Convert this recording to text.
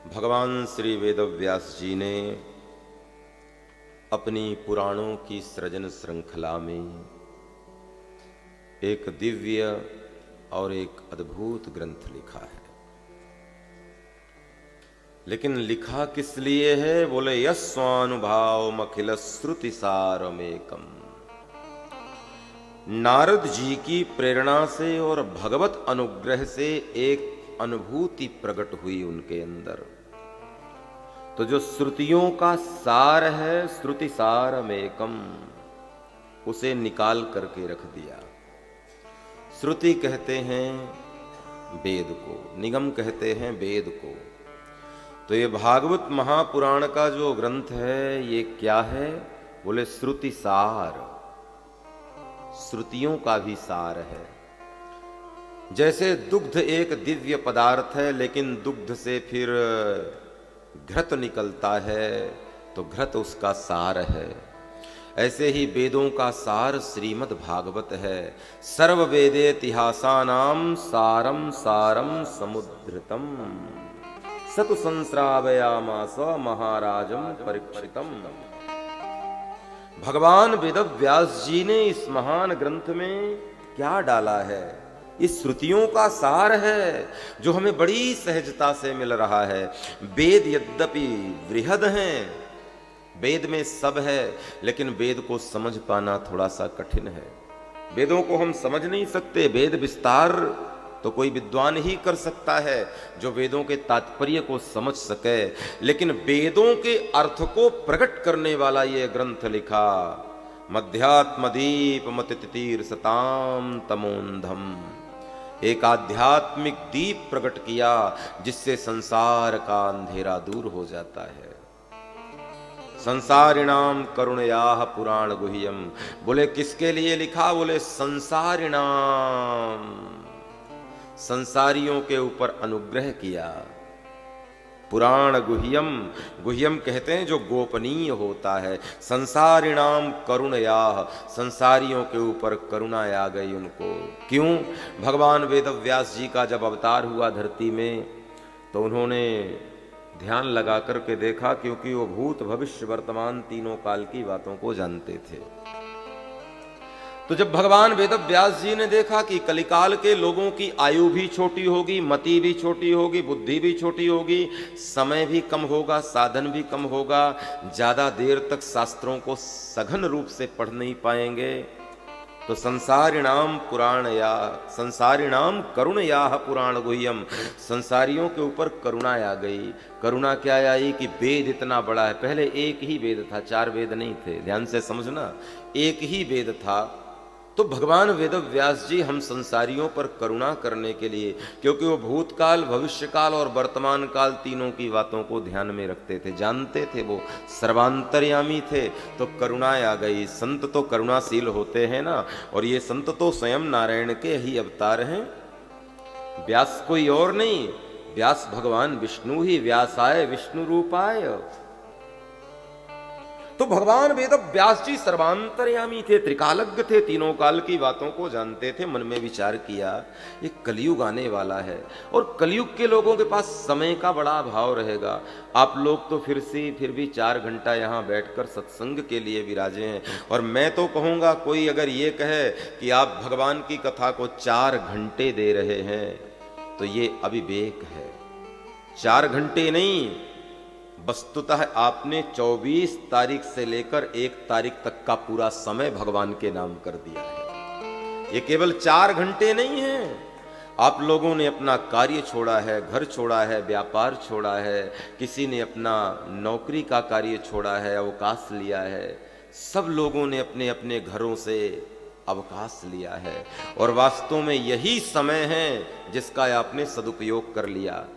भगवान श्री वेदव्यास जी ने अपनी पुराणों की सृजन श्रृंखला में एक दिव्य और एक अद्भुत ग्रंथ लिखा है। लेकिन लिखा किस लिए है? बोले यस्वानुभाव अखिल श्रुति सारमेकम। नारद जी की प्रेरणा से और भगवत अनुग्रह से एक अनुभूति प्रकट हुई उनके अंदर। तो जो श्रुतियों का सार है, श्रुति सारमेकम, उसे निकाल करके रख दिया। श्रुति कहते हैं वेद को, निगम कहते हैं वेद को। तो ये भागवत महापुराण का जो ग्रंथ है ये क्या है? बोले श्रुति सार, श्रुतियों का भी सार है। जैसे दुग्ध एक दिव्य पदार्थ है, लेकिन दुग्ध से फिर घृत निकलता है, तो घृत उसका सार है। ऐसे ही वेदों का सार श्रीमद् भागवत है। सर्व वेदे इतिहासानाम सारम सारम समुद्रतम सतु संस्रावयामास महाराजम परीक्षितम। भगवान वेदव्यास जी ने इस महान ग्रंथ में क्या डाला है? इस श्रुतियों का सार है जो हमें बड़ी सहजता से मिल रहा है। वेद यद्यपि वृहद हैं, वेद में सब है, लेकिन वेद को समझ पाना थोड़ा सा कठिन है। वेदों को हम समझ नहीं सकते। वेद विस्तार तो कोई विद्वान ही कर सकता है जो वेदों के तात्पर्य को समझ सके, लेकिन वेदों के अर्थ को प्रकट करने वाला ये ग्रंथ लिखा। मध्यात्मदीप मतितीर सताम तमोंधम, एक आध्यात्मिक दीप प्रकट किया जिससे संसार का अंधेरा दूर हो जाता है। संसारिणाम करुणयाः पुराण गुह्यम। बोले किसके लिए लिखा? बोले संसारिणाम, संसारियों के ऊपर अनुग्रह किया। पुराण गुह्यम, गुह्यम कहते हैं जो गोपनीय होता है। संसारिणाम करुणयाः, संसारियों के ऊपर करुणा आ गई उनको। क्यों? भगवान वेदव्यास जी का जब अवतार हुआ धरती में, तो उन्होंने ध्यान लगा करके देखा, क्योंकि वो भूत भविष्य वर्तमान तीनों काल की बातों को जानते थे। तो जब भगवान वेदव्यास जी ने देखा कि कलिकाल के लोगों की आयु भी छोटी होगी, मति भी छोटी होगी, बुद्धि भी छोटी होगी, समय भी कम होगा, साधन भी कम होगा, ज्यादा देर तक शास्त्रों को सघन रूप से पढ़ नहीं पाएंगे, तो संसारिणाम पुराण या संसारिणाम करुणया पुराण गुह्यम, संसारियों के ऊपर करुणा आ गई। करुणा क्या आई कि वेद इतना बड़ा है। पहले एक ही वेद था, 4 वेद नहीं थे। ध्यान से समझना, एक ही वेद था। तो भगवान वेदव्यास जी हम संसारियों पर करुणा करने के लिए, क्योंकि वो भूतकाल, भविष्यकाल और वर्तमान काल तीनों की बातों को ध्यान में रखते थे, जानते थे, वो सर्वांतर्यामी थे, तो करुणा आ गई। संत तो करुणाशील होते हैं ना, और ये संत तो स्वयं नारायण के ही अवतार हैं। व्यास कोई और नहीं, व्यास भगवान विष्णु ही। व्यासाय विष्णु रूपाय। तो भगवान वेदव्यास जी सर्वांतर्यामी थे, त्रिकालज्ञ थे, तीनों काल की बातों को जानते थे। मन में विचार किया ये कलयुग आने वाला है, और कलयुग के लोगों के पास समय का बड़ा अभाव रहेगा। आप लोग तो फिर भी 4 घंटा यहाँ बैठकर सत्संग के लिए विराजे हैं, और मैं तो कहूँगा कोई अगर ये कहे कि आप भगवान की कथा को 4 घंटे दे रहे हैं, तो ये अविवेक है। 4 घंटे नहीं, वस्तुतः आपने 24 तारीख से लेकर 1 तारीख तक का पूरा समय भगवान के नाम कर दिया है। ये केवल 4 घंटे नहीं है। आप लोगों ने अपना कार्य छोड़ा है, घर छोड़ा है, व्यापार छोड़ा है, किसी ने अपना नौकरी का कार्य छोड़ा है, अवकाश लिया है। सब लोगों ने अपने अपने घरों से अवकाश लिया है, और वास्तव में यही समय है जिसका आपने सदुपयोग कर लिया।